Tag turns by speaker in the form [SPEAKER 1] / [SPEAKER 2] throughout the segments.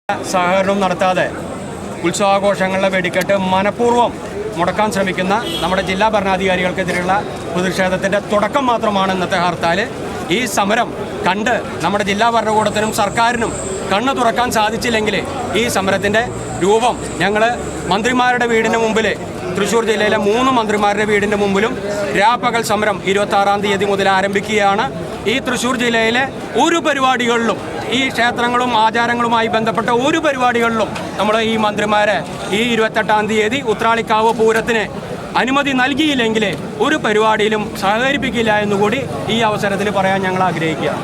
[SPEAKER 1] സഹകരണം നടത്താതെ ഉത്സവാഘോഷങ്ങളുടെ വെടിക്കെട്ട് മനഃപൂർവ്വം മുടക്കാൻ ശ്രമിക്കുന്ന നമ്മുടെ ജില്ലാ ഭരണാധികാരികൾക്കെതിരെയുള്ള പ്രതിഷേധത്തിൻ്റെ തുടക്കം മാത്രമാണ് ഇന്നത്തെ ഹർത്താൽ. ഈ സമരം കണ്ട് നമ്മുടെ ജില്ലാ ഭരണകൂടത്തിനും സർക്കാരിനും കണ്ണ് തുറക്കാൻ സാധിച്ചില്ലെങ്കിൽ ഈ സമരത്തിൻ്റെ രൂപം ഞങ്ങൾ മന്ത്രിമാരുടെ വീടിന് മുമ്പിൽ, തൃശ്ശൂർ ജില്ലയിലെ 3 മന്ത്രിമാരുടെ വീടിൻ്റെ മുമ്പിലും രാപ്പകൽ സമരം 26-ാം തീയതി മുതൽ ആരംഭിക്കുകയാണ്. ഈ തൃശ്ശൂർ ജില്ലയിലെ ഒരു പരിപാടികളിലും, ഈ ക്ഷേത്രങ്ങളും ആചാരങ്ങളുമായി ബന്ധപ്പെട്ട ഒരു പരിപാടികളിലും നമ്മൾ ഈ മന്ത്രിമാരെ ഈ 28-ാം തീയതി ഉത്രാളിക്കാവ് പൂരത്തിന് അനുമതി നൽകിയില്ലെങ്കിൽ ഒരു പരിപാടിയിലും സഹകരിപ്പിക്കില്ല എന്നുകൂടി ഈ അവസരത്തിൽ പറയാൻ ഞങ്ങൾ ആഗ്രഹിക്കുകയാണ്.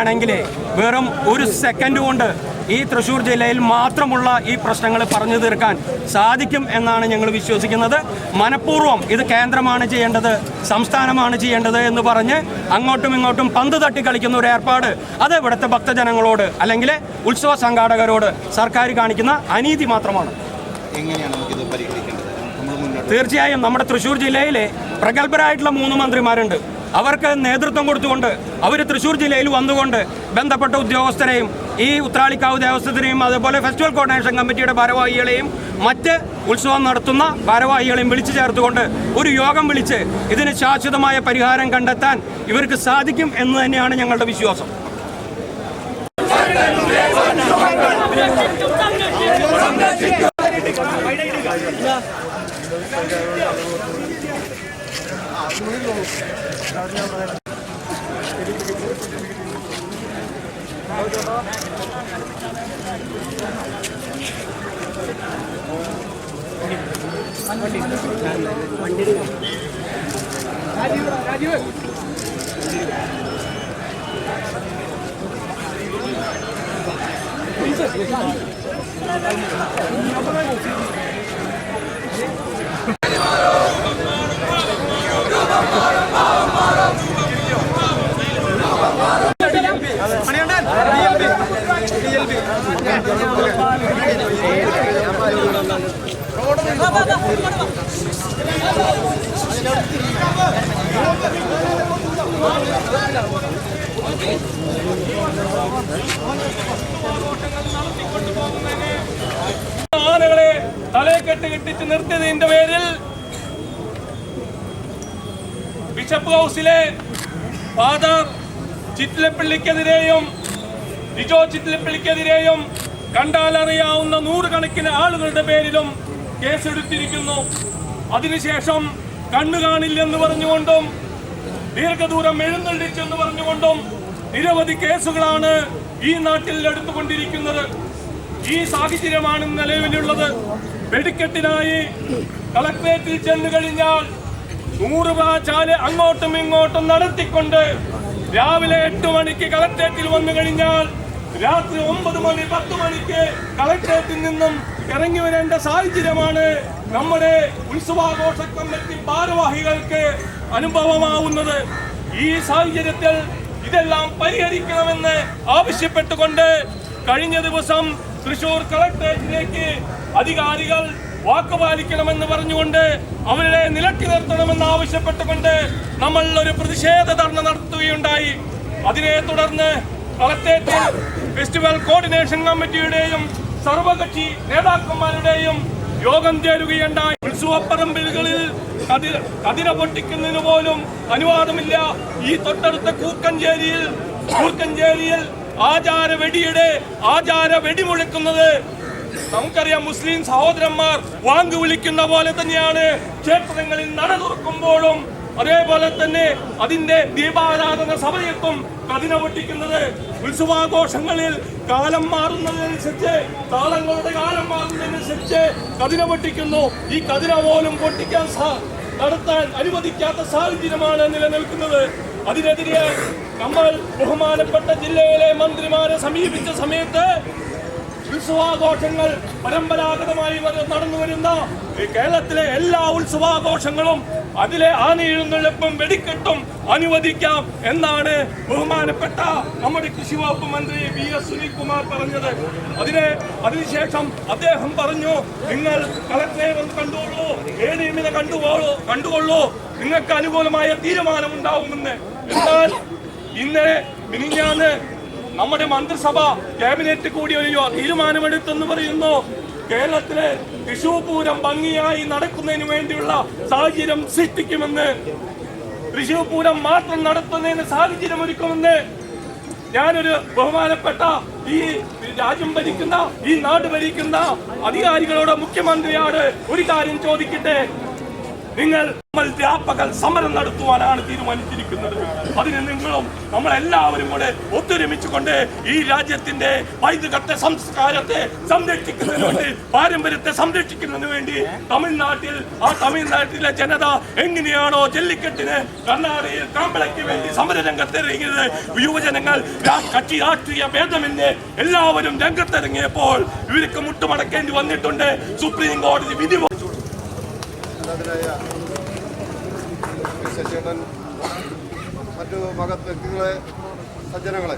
[SPEAKER 1] ാണെങ്കിൽ വെറും ഒരു സെക്കൻഡ് കൊണ്ട് ഈ തൃശ്ശൂർ ജില്ലയിൽ മാത്രമുള്ള ഈ പ്രശ്നങ്ങൾ പറഞ്ഞു തീർക്കാൻ സാധിക്കും എന്നാണ് ഞങ്ങൾ വിശ്വസിക്കുന്നത്. മനഃപൂർവ്വം ഇത് കേന്ദ്രമാണ് ചെയ്യേണ്ടത്, സംസ്ഥാനമാണ് ചെയ്യേണ്ടത് എന്ന് പറഞ്ഞ് അങ്ങോട്ടും ഇങ്ങോട്ടും പന്ത് തട്ടി കളിക്കുന്ന ഒരു ഏർപ്പാട്, അത് ഇവിടുത്തെ ഭക്തജനങ്ങളോട് അല്ലെങ്കിൽ ഉത്സവ സംഘാടകരോട് സർക്കാർ കാണിക്കുന്ന അനീതി മാത്രമാണ്. തീർച്ചയായും നമ്മുടെ തൃശ്ശൂർ ജില്ലയിലെ പ്രഗത്ഭരായിട്ടുള്ള 3 മന്ത്രിമാരുണ്ട്. അവർക്ക് നേതൃത്വം കൊടുത്തുകൊണ്ട് അവർ തൃശ്ശൂർ ജില്ലയിൽ വന്നുകൊണ്ട് ബന്ധപ്പെട്ട ഉദ്യോഗസ്ഥരെയും ഈ ഉത്രാളിക്കാവ് ദേവസ്വത്തിനെയും അതുപോലെ ഫെസ്റ്റിവൽ കോർഡിനേഷൻ കമ്മിറ്റിയുടെ ഭാരവാഹികളെയും മറ്റ് ഉത്സവം നടത്തുന്ന ഭാരവാഹികളെയും വിളിച്ചു ചേർത്തുകൊണ്ട് ഒരു യോഗം വിളിച്ച് ഇതിന് ശാശ്വതമായ പരിഹാരം കണ്ടെത്താൻ ഇവർക്ക് സാധിക്കും എന്ന് തന്നെയാണ് ഞങ്ങളുടെ വിശ്വാസം.
[SPEAKER 2] ആനകളെ തലയെക്കെട്ട് കെട്ടിച്ച് നിർത്തിയതിന്റെ പേരിൽ ബിഷപ്പ് ഹൗസിലെ ഫാദർ ചിറ്റിലപ്പള്ളിക്കെതിരെയും ലിജോ ചിറ്റിലപ്പള്ളിക്കെതിരെയും കണ്ടാലറിയാവുന്ന 100 കണക്കിന് ആളുകളുടെ പേരിലും കേസെടുത്തിരിക്കുന്നു. അതിനുശേഷം കണ്ണു കാണില്ലെന്ന് പറഞ്ഞുകൊണ്ടും ദീർഘദൂരം എഴുന്നള്ളിച്ചെന്ന് പറഞ്ഞുകൊണ്ടും നിരവധി കേസുകളാണ് ഈ നാട്ടിൽ എടുത്തുകൊണ്ടിരിക്കുന്നത്. ഈ സാഹചര്യമാണ് നിലവിലുള്ളത്. വെടിക്കെട്ടിനായി കളക്ട്രേറ്റിൽ ചെന്നു കഴിഞ്ഞാൽ 100 ചാല് അങ്ങോട്ടും ഇങ്ങോട്ടും നടത്തിക്കൊണ്ട് രാവിലെ 8 മണിക്ക് കളക്ട്രേറ്റിൽ വന്നു കഴിഞ്ഞാൽ രാത്രി 9 മണി 10 മണിക്ക് കളക്ട്രേറ്റിൽ നിന്നും ഇറങ്ങി വരേണ്ട സാഹചര്യമാണ് നമ്മുടെ ഉത്സവാഘോഷ കമ്മിറ്റി ഭാരവാഹികൾക്ക് അനുഭവമാവുന്നത്. ഈ സാഹചര്യത്തിൽ ഇതെല്ലാം പരിഹരിക്കണമെന്ന് ആവശ്യപ്പെട്ടുകൊണ്ട് കഴിഞ്ഞ ദിവസം തൃശൂർ കളക്ട്രേറ്റിലേക്ക് അധികാരികൾ വാക്കുപാലിക്കണമെന്ന് പറഞ്ഞുകൊണ്ട് അവരെ നിലക്കി നിർത്തണമെന്ന് ആവശ്യപ്പെട്ടുകൊണ്ട് നമ്മൾ ഒരു പ്രതിഷേധ ധർണ്ണ നടത്തുകയുണ്ടായി. അതിനെ തുടർന്ന് കളക്ട്രേറ്റിൽ ഫെസ്റ്റിവൽ കോർഡിനേഷൻ കമ്മിറ്റിയുടെയും സർവകക്ഷി നേതാക്കന്മാരുടെയും യോഗം ചേരുകയുണ്ടായി. ഉത്സവപ്പറമ്പുകളിൽ കതിര പൊട്ടിക്കുന്നതിന് പോലും അനുവാദമില്ല. ഈ തൊട്ടടുത്ത കൂർക്കഞ്ചേരിയിൽ ആചാര വെടി മുഴക്കുന്നത് നമുക്കറിയാം. മുസ്ലിം സഹോദരന്മാർ വാങ്ക് വിളിക്കുന്ന പോലെ തന്നെയാണ് ക്ഷേത്രങ്ങളിൽ നട തുറക്കുമ്പോഴും അതേപോലെ തന്നെ അതിന്റെ ദീപാരാധന സമയത്തും കതിന പൊട്ടിക്കുന്നത്. ഉത്സവാഘോഷങ്ങളിൽ കാലം മാറുന്നതിനനുസരിച്ച്, താളങ്ങളുടെ കാലം മാറുന്നതിനനുസരിച്ച് കതിന പൊട്ടിക്കുന്നു. ഈ കതിന പോലും പൊട്ടിക്കാൻ നടത്താൻ അനുവദിക്കാത്ത സാഹചര്യമാണ് നിലനിൽക്കുന്നത്. അതിനെതിരെ നമ്മൾ ബഹുമാനപ്പെട്ട ജില്ലയിലെ മന്ത്രിമാരെ സമീപിച്ച സമയത്ത് ഉത്സവാഘോഷങ്ങൾ പരമ്പരാഗതമായി നടന്നു വരുന്ന കേരളത്തിലെ എല്ലാ ഉത്സവാഘോഷങ്ങളും അതിലെ ആനയെഴുന്നള്ളിപ്പും വെടിക്കെട്ടും അനുവദിക്കാം എന്നാണ് ബഹുമാനപ്പെട്ട നമ്മുടെ കൃഷി വകുപ്പ് മന്ത്രി VS സുനിൽകുമാർ പറഞ്ഞത്. അതിനുശേഷം അദ്ദേഹം പറഞ്ഞു, നിങ്ങൾ കളക്ടറെ കണ്ടുകൊള്ളൂ, ഏരിയമിനെ കണ്ടുകൊള്ളൂ, നിങ്ങൾക്ക് അനുകൂലമായ തീരുമാനമുണ്ടാവുമെന്ന്. എന്നാൽ ഇന്നലെ മിനിഞ്ഞാന്ന് നമ്മുടെ മന്ത്രിസഭ ക്യാബിനറ്റ് കൂടി ഒരു തീരുമാനമെടുത്തെന്ന് പറയുന്നു. കേരളത്തിലെ തൃശൂർ പൂരം ഭംഗിയായി നടക്കുന്നതിന് വേണ്ടിയുള്ള സാഹചര്യം സൃഷ്ടിക്കുമെന്ന്, തൃശൂർ പൂരം മാത്രം നടത്തുന്നതിന് സാഹചര്യം ഒരുക്കുമെന്ന് ഞാനൊരു ബഹുമാനപ്പെട്ട ഈ രാജ്യം ഭരിക്കുന്ന, ഈ നാട് ഭരിക്കുന്ന അധികാരികളോട്, മുഖ്യമന്ത്രിയോട് ഒരു കാര്യം ചോദിക്കട്ടെ. നമ്മൾ വ്യാപക സമരം നടത്തുവാനാണ് തീരുമാനിച്ചിരിക്കുന്നത്. അതിന് നിങ്ങളും നമ്മളെല്ലാവരും കൂടെ ഒത്തൊരുമിച്ചുകൊണ്ട് ഈ രാജ്യത്തിന്റെ പൈതൃകത്തെ, സംസ്കാരത്തെ സംരക്ഷിക്കുന്നതിന് വേണ്ടി, പാരമ്പര്യത്തെ സംരക്ഷിക്കുന്നതിന് വേണ്ടി തമിഴ്നാട്ടിലെ ജനത എങ്ങനെയാണോ ജല്ലിക്കെട്ടിന് കർണാടകയിൽ കാമ്പളയ്ക്ക് വേണ്ടി സമരരംഗത്തിറങ്ങിയത്, യുവജനങ്ങൾ കക്ഷി രാഷ്ട്രീയ ഭേദമെന്ന് എല്ലാവരും രംഗത്തിറങ്ങിയപ്പോൾ ഇവർക്ക് മുട്ടുമടക്കേണ്ടി വന്നിട്ടുണ്ട്. സുപ്രീം കോടതി വിധി
[SPEAKER 3] ശശിയേട്ടൻ, മറ്റു മഹത് വ്യക്തികളെ, സജ്ജനങ്ങളെ,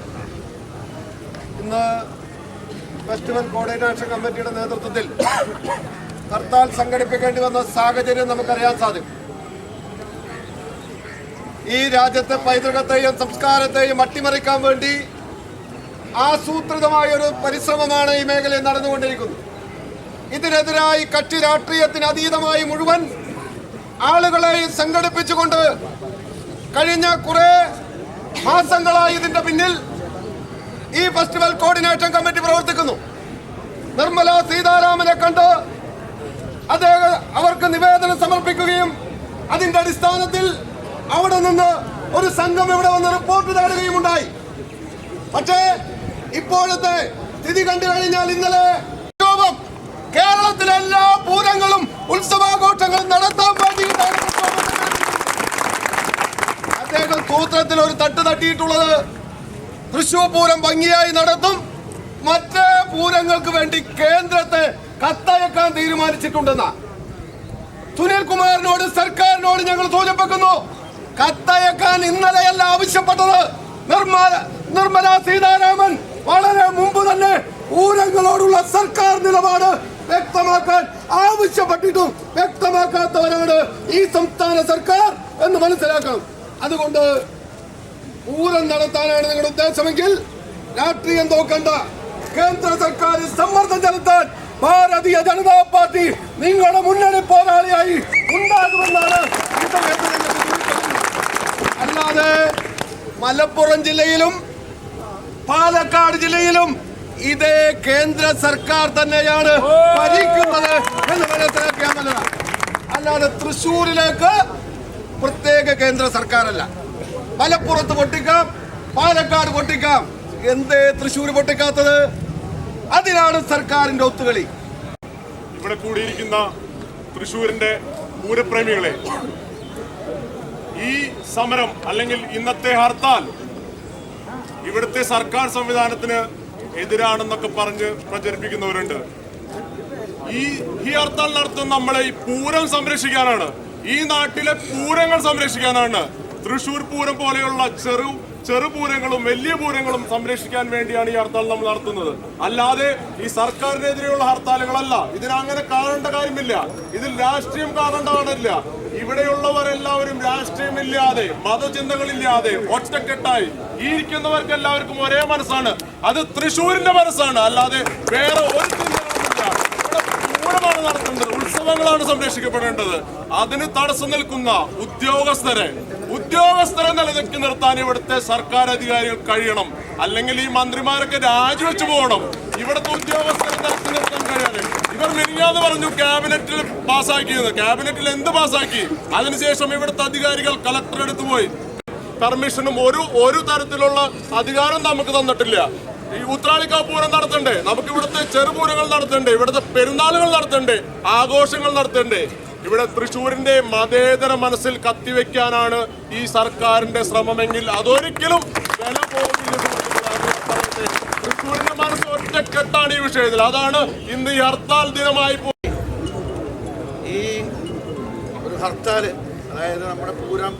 [SPEAKER 3] ഇന്ന് ഫെസ്റ്റിവൽ കോർഡിനേഷൻ കമ്മിറ്റിയുടെ നേതൃത്വത്തിൽ ഹർത്താൽ സംഘടിപ്പിക്കേണ്ടി വന്ന സാഹചര്യം നമുക്കറിയാൻ സാധിക്കും. ഈ രാജ്യത്തെ പൈതൃകത്തെയും സംസ്കാരത്തെയും അട്ടിമറിക്കാൻ വേണ്ടി ആസൂത്രിതമായൊരു പരിശ്രമമാണ് ഈ മേഖലയിൽ നടന്നുകൊണ്ടിരിക്കുന്നത്. ഇതിനെതിരായി കക്ഷി രാഷ്ട്രീയത്തിന് അതീതമായി മുഴുവൻ ആളുകളെ സംഘടിപ്പിച്ചുകൊണ്ട് കഴിഞ്ഞ കുറെ മാസങ്ങളായി ഇതിന്റെ പിന്നിൽ ഈ ഫെസ്റ്റിവൽ കോർഡിനേഷൻ കമ്മിറ്റി പ്രവർത്തിക്കുന്നു. നിർമ്മല സീതാരാമനെ കണ്ട് അവർക്ക് നിവേദനം സമർപ്പിക്കുകയും അതിന്റെ അടിസ്ഥാനത്തിൽ അവിടെ നിന്ന് ഒരു സംഘം ഇവിടെ വന്ന് റിപ്പോർട്ട് തേടുകയും ഉണ്ടായി. പക്ഷേ ഇപ്പോഴത്തെ സ്ഥിതി കണ്ടു കഴിഞ്ഞാൽ ഇന്നലെ കേരളത്തിലെ എല്ലാ പൂരങ്ങളും ഉത്സവാഘോഷങ്ങളും നടത്താൻ വേണ്ടിയിട്ടാണ് അദ്ദേഹം സൂത്രത്തിൽ ഒരു തട്ട് തട്ടിയിട്ടുള്ളത്. തൃശൂർ പൂരം ഭംഗിയായി നടത്തും, മറ്റേ പൂരങ്ങൾക്ക് വേണ്ടി കേന്ദ്രത്തെ കത്തയക്കാൻ തീരുമാനിച്ചിട്ടുണ്ടെന്ന സുനിൽ കുമാറിനോട്, സർക്കാരിനോട് ഞങ്ങൾ സൂചിപ്പിക്കുന്നു. കത്തയക്കാൻ ഇന്നലെയല്ല ആവശ്യപ്പെട്ടത്. നിർമ്മല സീതാരാമൻ വളരെ മുമ്പ് തന്നെ പൂരങ്ങളോടുള്ള സർക്കാർ നിലപാട് വ്യക്തമാക്കാൻ ആവശ്യപ്പെട്ടിട്ടും വ്യക്തമാക്കാത്തവരാണ് ഈ സംസ്ഥാന സർക്കാർ എന്ന് മനസ്സിലാക്കണം. അതുകൊണ്ട് പൂരം നടത്താനാണ് നിങ്ങളുടെ ഉദ്ദേശമെങ്കിൽ രാഷ്ട്രീയം നോക്കണ്ട. കേന്ദ്ര സർക്കാർ സമ്മർദ്ദം ചെലുത്താൻ ഭാരതീയ ജനതാ പാർട്ടി നിങ്ങളുടെ മുന്നണി പോരാളിയായി ഉണ്ടാകുമെന്നാണ്. അല്ലാതെ മലപ്പുറം ജില്ലയിലും പാലക്കാട് ജില്ലയിലും ഇതേ കേന്ദ്ര സർക്കാർ തന്നെയാണ് ഭരിക്കുന്നത് എന്ന് മനസ്സിലാക്കിയാൽ മതി. അല്ലാതെ തൃശ്ശൂരിലേക്ക് പ്രത്യേക കേന്ദ്ര സർക്കാരല്ല. മലപ്പുറത്ത് പൊട്ടിക്കാം, പാലക്കാട് പൊട്ടിക്കാം, എന്തേ തൃശ്ശൂർ പൊട്ടിക്കാത്തത്? അതിനാണ് സർക്കാരിന്റെ ഒത്തുകളി.
[SPEAKER 4] ഇവിടെ കൂടിയിരിക്കുന്ന തൃശ്ശൂരിന്റെ പൂരപ്രേമികളെ, ഈ സമരം അല്ലെങ്കിൽ ഇന്നത്തെ ഹർത്താൽ ഇവിടുത്തെ സർക്കാർ സംവിധാനത്തിന് എതിരാണെന്നൊക്കെ പറഞ്ഞ് പ്രചരിപ്പിക്കുന്നവരുണ്ട്. ഈ ഹർത്താൽ നടത്തുന്ന നമ്മളെ ഈ പൂരം സംരക്ഷിക്കാനാണ്, ഈ നാട്ടിലെ പൂരങ്ങൾ സംരക്ഷിക്കാനാണ്. തൃശ്ശൂർ പൂരം പോലെയുള്ള ചെറുപൂരങ്ങളും വലിയ പൂരങ്ങളും സംരക്ഷിക്കാൻ വേണ്ടിയാണ് ഈ ഹർത്താൽ നമ്മൾ നടത്തുന്നത്. അല്ലാതെ ഈ സർക്കാരിനെതിരെയുള്ള ഹർത്താലുകളല്ല. ഇതിനങ്ങനെ കാണേണ്ട കാര്യമില്ല. ഇതിൽ രാഷ്ട്രീയം കാണേണ്ട കാര്യമില്ല. ഇവിടെയുള്ളവരെല്ലാവരും രാഷ്ട്രീയമില്ലാതെ, മതചിന്തകളില്ലാതെ ഒറ്റക്കെട്ടായി ഈ ഇരിക്കുന്നവർക്ക് എല്ലാവർക്കും ഒരേ മനസ്സാണ്. അത് തൃശ്ശൂരിന്റെ മനസ്സാണ്, അല്ലാതെ വേറെ ഒരു ചിന്തകളുമില്ല. ഇവിടെ പൂരമാണ് നടത്തേണ്ടത്, ഉത്സവങ്ങളാണ് സംരക്ഷിക്കപ്പെടേണ്ടത്. അതിന് തടസ്സം നിൽക്കുന്ന ഉദ്യോഗസ്ഥരെ നിലനിർത്തി നിർത്താൻ ഇവിടുത്തെ സർക്കാർ അധികാരികൾ കഴിയണം. അല്ലെങ്കിൽ ഈ മന്ത്രിമാരൊക്കെ രാജിവെച്ചു പോകണം. ഇവിടുത്തെ ഉദ്യോഗസ്ഥരെ തടസ്സം നിർത്താൻ കഴിയാതെ ഇവർ മിനിഞ്ഞാന്ന് പറഞ്ഞു ക്യാബിനറ്റിൽ പാസ്സാക്കിയത്. ക്യാബിനറ്റിൽ എന്ത് പാസ്സാക്കി? അതിനുശേഷം ഇവിടുത്തെ അധികാരികൾ കളക്ടർ അടുത്ത് പോയി പെർമിഷനും ഒരു തരത്തിലുള്ള അധികാരം നമുക്ക് തന്നിട്ടില്ല. ഈ ഉത്രാളിക്കാവ് പൂരം നടത്തണ്ടേ, നമുക്ക് ഇവിടുത്തെ ചെറുപൂരങ്ങൾ നടത്തണ്ടേ, ഇവിടുത്തെ പെരുന്നാളുകൾ നടത്തണ്ടേ, ആഘോഷങ്ങൾ നടത്തണ്ടേ? ഇവിടെ തൃശ്ശൂരിന്റെ മതേതര മനസ്സിൽ കത്തിവെക്കാനാണ് ഈ സർക്കാരിന്റെ ശ്രമമെങ്കിൽ അതൊരിക്കലും വില പോകില്ല. തൃശ്ശൂരിന്റെ മനസ്സ് ഒറ്റക്കെട്ടാണ് ഈ വിഷയത്തിൽ. അതാണ് ഇന്ന് ഈ ഹർത്താൽ ദിനമായി പോയി.
[SPEAKER 3] ഈ ഒരു ഹർത്താല്, അതായത് നമ്മുടെ പൂരം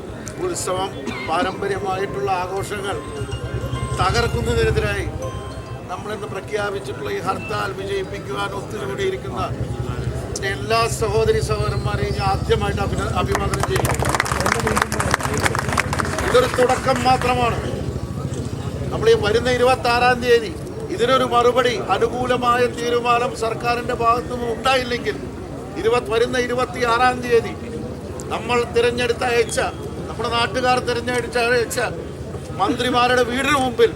[SPEAKER 3] ഉത്സവം, പാരമ്പര്യമായിട്ടുള്ള ആഘോഷങ്ങൾ തകർക്കുന്നതിനെതിരായി നമ്മളിന്ന് പ്രഖ്യാപിച്ചിട്ടുള്ള ഈ ഹർത്താൽ വിജയിപ്പിക്കുവാൻ ഒത്തുകൂടിയിരിക്കുന്ന എല്ലാ സഹോദരി സഹോദരന്മാരെയും ഞാൻ ആദ്യമായിട്ട് അഭിവാദനം ചെയ്യുന്നു. ഇതൊരു തുടക്കം മാത്രമാണ്.
[SPEAKER 5] നമ്മൾ ഈ വരുന്ന 26-ാം തീയതി ഇതിനൊരു മറുപടി അനുകൂലമായ തീരുമാനം സർക്കാരിൻ്റെ ഭാഗത്തു നിന്ന് ഉണ്ടായില്ലെങ്കിൽ വരുന്ന 26-ാം തീയതി നമ്മൾ തിരഞ്ഞെടുത്ത അയച്ച നമ്മുടെ നാട്ടുകാർ തിരഞ്ഞെടുത്ത മന്ത്രിമാരുടെ വീടിന് മുമ്പിൽ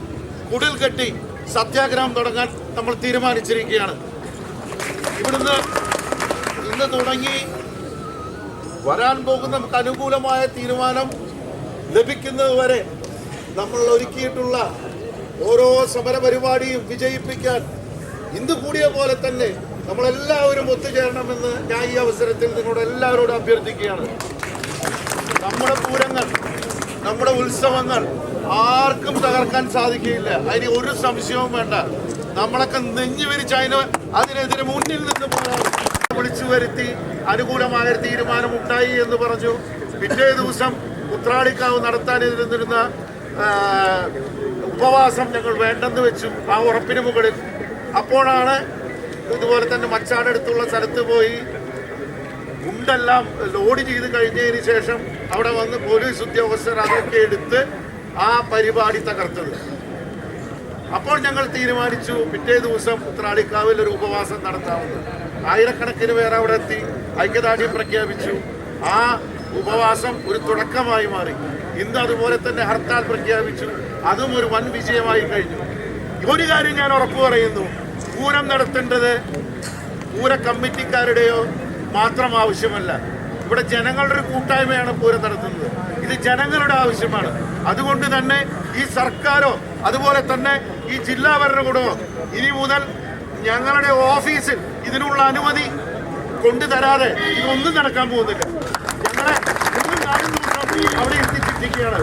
[SPEAKER 5] കുടിൽ കെട്ടി സത്യാഗ്രഹം തുടങ്ങാൻ നമ്മൾ തീരുമാനിച്ചിരിക്കുകയാണ്. ഇവിടുന്ന് ഇന്ന് തുടങ്ങി വരാൻ പോകുന്ന നമുക്ക് അനുകൂലമായ തീരുമാനം ലഭിക്കുന്നതുവരെ നമ്മൾ ഒരുക്കിയിട്ടുള്ള ഓരോ സമരപരിപാടിയും വിജയിപ്പിക്കാൻ ഇന്ന് കൂടിയ പോലെ തന്നെ നമ്മളെല്ലാവരും ഒത്തുചേരണമെന്ന് ഞാൻ ഈ അവസരത്തിൽ നിങ്ങളോട് എല്ലാവരോടും അഭ്യർത്ഥിക്കുകയാണ്. നമ്മുടെ പൂരങ്ങൾ, നമ്മുടെ ഉത്സവങ്ങൾ ആർക്കും തകർക്കാൻ സാധിക്കുകയില്ല, അതിന് ഒരു സംശയവും വേണ്ട. നമ്മളൊക്കെ നെഞ്ഞു വിരിച്ച് അതിനെതിരെ മുന്നിൽ നിന്ന് പോകാൻ വിളിച്ചു വരുത്തി അനുകൂലമായ തീരുമാനം ഉണ്ടായി എന്ന് പറഞ്ഞു. പിറ്റേ ദിവസം ഉത്രാളിക്കാവ് നടത്താനിരുന്നിരുന്ന ഉപവാസം ഞങ്ങൾ വേണ്ടെന്ന് വെച്ചു ആ ഉറപ്പിന് മുകളിൽ. അപ്പോഴാണ് ഇതുപോലെ തന്നെ മച്ചാടടുത്തുള്ള സ്ഥലത്ത് പോയി മുണ്ടെല്ലാം ലോഡ് ചെയ്ത് കഴിഞ്ഞതിന് ശേഷം അവിടെ വന്ന് പോലീസ് ഉദ്യോഗസ്ഥർ അതൊക്കെ എടുത്ത് ആ പരിപാടി തകർത്തത്. അപ്പോൾ ഞങ്ങൾ തീരുമാനിച്ചു പിറ്റേ ദിവസം ഉത്രാളിക്കാവിൽ ഒരു ഉപവാസം നടത്താമെന്ന്. ആയിരക്കണക്കിന് പേർ അവിടെ എത്തി ഐക്യദാർഢ്യം പ്രഖ്യാപിച്ചു. ആ ഉപവാസം ഒരു തുടക്കമായി മാറി. ഇന്ന് അതുപോലെ തന്നെ ഹർത്താൽ പ്രഖ്യാപിച്ചു. അതും ഒരു വൻ വിജയമായി കഴിഞ്ഞു. ഒരു കാര്യം ഞാൻ ഉറപ്പു പറയുന്നു, പൂരം നടത്തേണ്ടത് പൂര കമ്മിറ്റിക്കാരുടെയോ മാത്രം ആവശ്യമല്ല. ഇവിടെ ജനങ്ങളുടെ ഒരു കൂട്ടായ്മയാണ് പൂരം നടത്തുന്നത്. ഇത് ജനങ്ങളുടെ ആവശ്യമാണ്. അതുകൊണ്ട് തന്നെ ഈ സർക്കാരോ അതുപോലെ തന്നെ ഈ ജില്ലാ ഭരണകൂടമോ ഇനി മുതൽ ഞങ്ങളുടെ ഓഫീസിൽ ഇതിനുള്ള അനുമതി കൊണ്ടുതരാതെ ഇതൊന്നും നടക്കാൻ പോകുന്നില്ല. ഞങ്ങളെ 3-4 ദിവസം അവിടെ എത്തിച്ചിരിക്കുകയാണ്.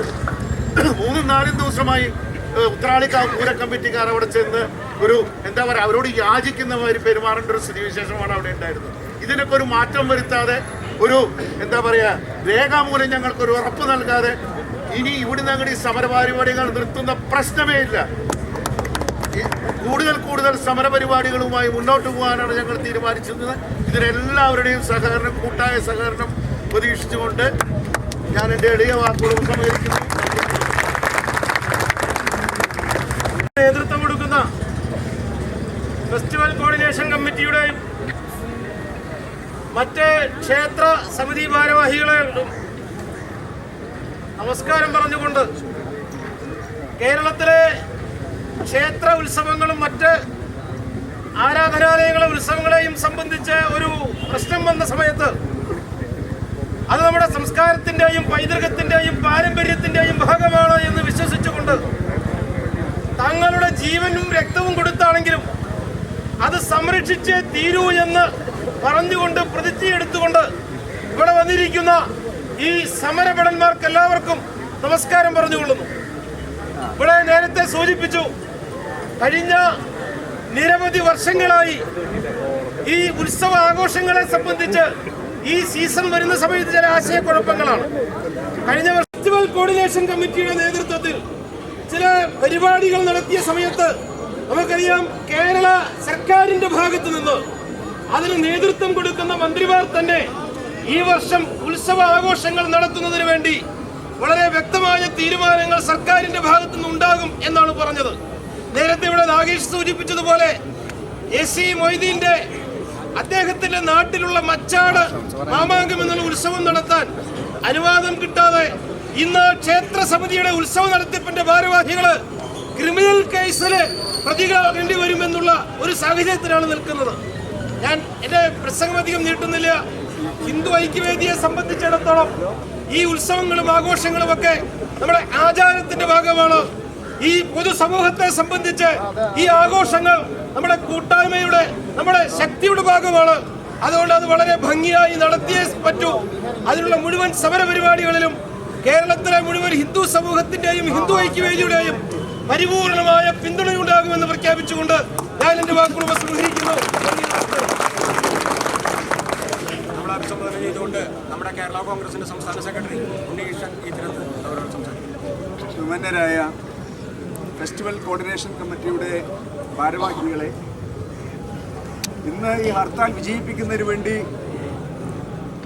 [SPEAKER 5] 3-4 ദിവസമായി ഉത്രാളിക്കാവ് പൂര കമ്മിറ്റിക്കാർ അവിടെ ചെന്ന് ഒരു എന്താ പറയുക, അവരോട് യാചിക്കുന്ന മാതിരി പെരുമാറേണ്ട ഒരു സ്ഥിതിവിശേഷമാണ് അവിടെ ഉണ്ടായിരുന്നത്. ഇതിനൊക്കെ ഒരു മാറ്റം വരുത്താതെ, ഒരു എന്താ പറയുക, രേഖാമൂലം ഞങ്ങൾക്കൊരു ഉറപ്പ് നൽകാതെ ഇനി ഇവിടുന്ന് അങ്ങോട്ട് ഈ സമരപരിപാടികൾ നിർത്തുന്ന പ്രശ്നമേ ഇല്ല. കൂടുതൽ സമരപരിപാടികളുമായി മുന്നോട്ട് പോകാനാണ് ഞങ്ങൾ തീരുമാനിച്ചിരുന്നത്. ഇതിനെല്ലാവരുടെയും സഹകരണം, കൂട്ടായ സഹകരണം പ്രതീക്ഷിച്ചുകൊണ്ട് ഞാൻ എൻ്റെ എളിയ വാക്കുകൾ ഉപസംഹരിക്കുന്നു.
[SPEAKER 6] നേതൃത്വം കൊടുക്കുന്ന ഫെസ്റ്റിവൽ കോർഡിനേഷൻ കമ്മിറ്റിയുടെയും മറ്റ് ക്ഷേത്ര സമിതി ഭാരവാഹികളെയും നമസ്കാരം പറഞ്ഞുകൊണ്ട് കേരളത്തിലെ ക്ഷേത്ര ഉത്സവങ്ങളും മറ്റ് ആരാധനാലയങ്ങളെ ഉത്സവങ്ങളെയും സംബന്ധിച്ച് ഒരു പ്രശ്നം വന്ന സമയത്ത് അത് നമ്മുടെ സംസ്കാരത്തിൻ്റെയും പൈതൃകത്തിൻ്റെയും പാരമ്പര്യത്തിൻ്റെയും ഭാഗമാണ് എന്ന് വിശ്വസിച്ചുകൊണ്ട് തങ്ങളുടെ ജീവനും രക്തവും കൊടുത്താണെങ്കിലും അത് സംരക്ഷിച്ചേ തീരൂ എന്ന് പറഞ്ഞുകൊണ്ട് പ്രതിജ്ഞയെടുത്തുകൊണ്ട് ഇവിടെ വന്നിരിക്കുന്ന ഈ സമരഭടന്മാർക്ക് എല്ലാവർക്കും നമസ്കാരം പറഞ്ഞുകൊള്ളുന്നു. ഇവിടെ നേരത്തെ സൂചിപ്പിച്ചു, കഴിഞ്ഞ നിരവധി വർഷങ്ങളായി ഈ ഉത്സവ ആഘോഷങ്ങളെ സംബന്ധിച്ച് ഈ സീസൺ വരുന്ന സമയത്ത് ചില ആശയക്കുഴപ്പങ്ങളാണ്. കഴിഞ്ഞ ഫെസ്റ്റിവൽ കോർഡിനേഷൻ കമ്മിറ്റിയുടെ നേതൃത്വത്തിൽ ചില പരിപാടികൾ നടത്തിയ സമയത്ത് നമുക്കറിയാം, കേരള സർക്കാരിന്റെ ഭാഗത്ത് നിന്ന് അതിന് നേതൃത്വം കൊടുക്കുന്ന മന്ത്രിമാർ തന്നെ ഈ വർഷം ഉത്സവ ആഘോഷങ്ങൾ നടത്തുന്നതിന് വേണ്ടി വളരെ വ്യക്തമായ തീരുമാനങ്ങൾ സർക്കാരിന്റെ ഭാഗത്തു നിന്ന് ഉണ്ടാകും എന്നാണ് പറഞ്ഞത്. നേരത്തെ ഇവിടെ നാഗേഷ് സൂചിപ്പിച്ചതുപോലെ AC മൊയ്തീന്റെ അദ്ദേഹത്തിന്റെ നാട്ടിലുള്ള മച്ചാട് മാമാങ്കം എന്നുള്ള ഉത്സവം നടത്താൻ അനുവാദം കിട്ടാതെ ഇന്ന് ക്ഷേത്ര സമിതിയുടെ ഉത്സവ നടത്തിപ്പിന്റെ ഭാരവാഹികള് ക്രിമിനൽ കേസില് പ്രതികളാകേണ്ടി വരുമെന്നുള്ള ഒരു സാഹചര്യത്തിലാണ് നിൽക്കുന്നത്. ഞാൻ എന്റെ പ്രസംഗം അധികം നീട്ടുന്നില്ല. ഹിന്ദു ഐക്യവേദിയെ സംബന്ധിച്ചിടത്തോളം ഈ ഉത്സവങ്ങളും ആഘോഷങ്ങളും ഒക്കെ നമ്മുടെ ആചാരത്തിന്റെ ഭാഗമാണ്. ഈ പൊതുസമൂഹത്തെ സംബന്ധിച്ച് ഈ ആഘോഷങ്ങൾ നമ്മുടെ കൂട്ടായ്മയുടെ, നമ്മുടെ ശക്തിയുടെ ഭാഗമാണ്. അതുകൊണ്ട് അത് വളരെ ഭംഗിയായി നടത്തിയേ പറ്റൂ. അതിനുള്ള മുഴുവൻ സമരപരിപാടികളിലും കേരളത്തിലെ മുഴുവൻ ഹിന്ദു സമൂഹത്തിന്റെയും ഹിന്ദു ഐക്യവേദിയുടെയും പരിപൂർണമായ പിന്തുണയുണ്ടാകുമെന്ന് പ്രഖ്യാപിച്ചുകൊണ്ട് ഞാൻ എന്റെ വാക്കുകൾ ഉപസംഹരിക്കുന്നു.
[SPEAKER 1] നമ്മളെ അഭിസംബോധന ചെയ്തുകൊണ്ട് നമ്മുടെ കേരള കോൺഗ്രസിന്റെ സംസ്ഥാന സെക്രട്ടറി ഉണ്ണികൃഷ്ണൻ ഈ തിരത്ത് അവരോട് സംസാരിക്കും.
[SPEAKER 7] ബഹുമാന്യരായ ഫെസ്റ്റിവൽ കോർഡിനേഷൻ കമ്മിറ്റിയുടെ ഭാരവാഹികളെ, ഇന്ന് ഈ ഹർത്താൽ വിജയിപ്പിക്കുന്നതിന് വേണ്ടി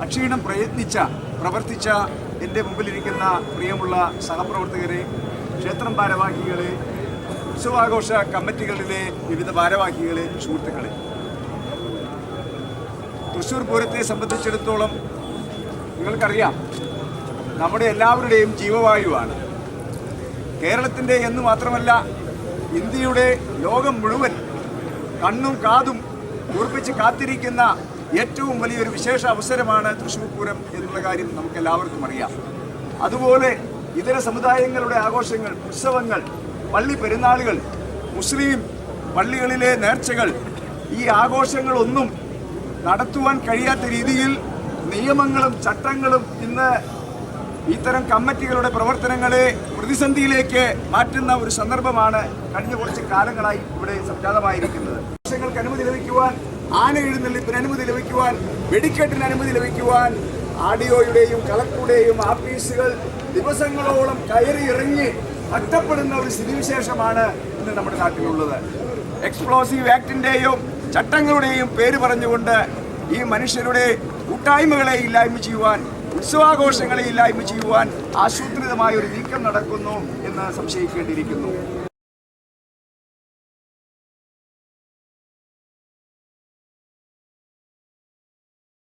[SPEAKER 7] അക്ഷീണം പ്രവർത്തിച്ച എൻ്റെ മുമ്പിലിരിക്കുന്ന പ്രിയമുള്ള സഹപ്രവർത്തകരെ, ക്ഷേത്രം ഭാരവാഹികളെ, ഉത്സവാഘോഷ കമ്മിറ്റികളിലെ വിവിധ ഭാരവാഹികളെ, സുഹൃത്തുക്കളെ, തൃശ്ശൂർ പൂരത്തെ സംബന്ധിച്ചിടത്തോളം നിങ്ങൾക്കറിയാം, നമ്മുടെ എല്ലാവരുടെയും ജീവവായുവാണ്. കേരളത്തിൻ്റെ എന്ന് മാത്രമല്ല ഇന്ത്യയുടെ, ലോകം മുഴുവൻ കണ്ണും കാതും കൂർപ്പിച്ച് കാത്തിരിക്കുന്ന ഏറ്റവും വലിയൊരു വിശേഷ അവസരമാണ് തൃശ്ശൂർ പൂരം എന്നുള്ള കാര്യം നമുക്കെല്ലാവർക്കും അറിയാം. അതുപോലെ ഇതര സമുദായങ്ങളുടെ ആഘോഷങ്ങൾ, ഉത്സവങ്ങൾ, പള്ളി പെരുന്നാളുകൾ, മുസ്ലിം പള്ളികളിലെ നേർച്ചകൾ, ഈ ആഘോഷങ്ങളൊന്നും നടത്തുവാൻ കഴിയാത്ത രീതിയിൽ നിയമങ്ങളും ചട്ടങ്ങളും ഇന്ന് ഇത്തരം കമ്മിറ്റികളുടെ പ്രവർത്തനങ്ങളെ പ്രതിസന്ധിയിലേക്ക് മാറ്റുന്ന ഒരു സന്ദർഭമാണ് കഴിഞ്ഞ കുറച്ച് കാലങ്ങളായി ഇവിടെ സംജാതമായിരിക്കുന്നത്. ആഘോഷങ്ങൾക്ക് അനുമതി ലഭിക്കുവാൻ, ആന എഴുന്നള്ളിപ്പിന് അനുമതി ലഭിക്കുവാൻ, വെടിക്കെട്ടിന് അനുമതി ലഭിക്കുവാൻ ആർഡിഒയുടെയും കളക്ടറുടെയും ആഫീസുകൾ ദിവസങ്ങളോളം കയറി ഇറങ്ങി ഒറ്റപ്പെടുന്ന ഒരു സ്ഥിതിവിശേഷമാണ് ഇന്ന് നമ്മുടെ നാട്ടിലുള്ളത്. എക്സ്പ്ലോസീവ് ആക്ടിൻ്റെയും ചട്ടങ്ങളുടെയും പേര് പറഞ്ഞുകൊണ്ട് ഈ മനുഷ്യരുടെ കൂട്ടായ്മകളെ ഇല്ലായ്മ ചെയ്യുവാൻ, ഉത്സവാഘോഷങ്ങളെ ഇല്ലായ്മ ചെയ്യുവാൻ ആസൂത്രിതമായ ഒരു നീക്കം നടക്കുന്നു എന്ന് സംശയിക്കേണ്ടിയിരിക്കുന്നു.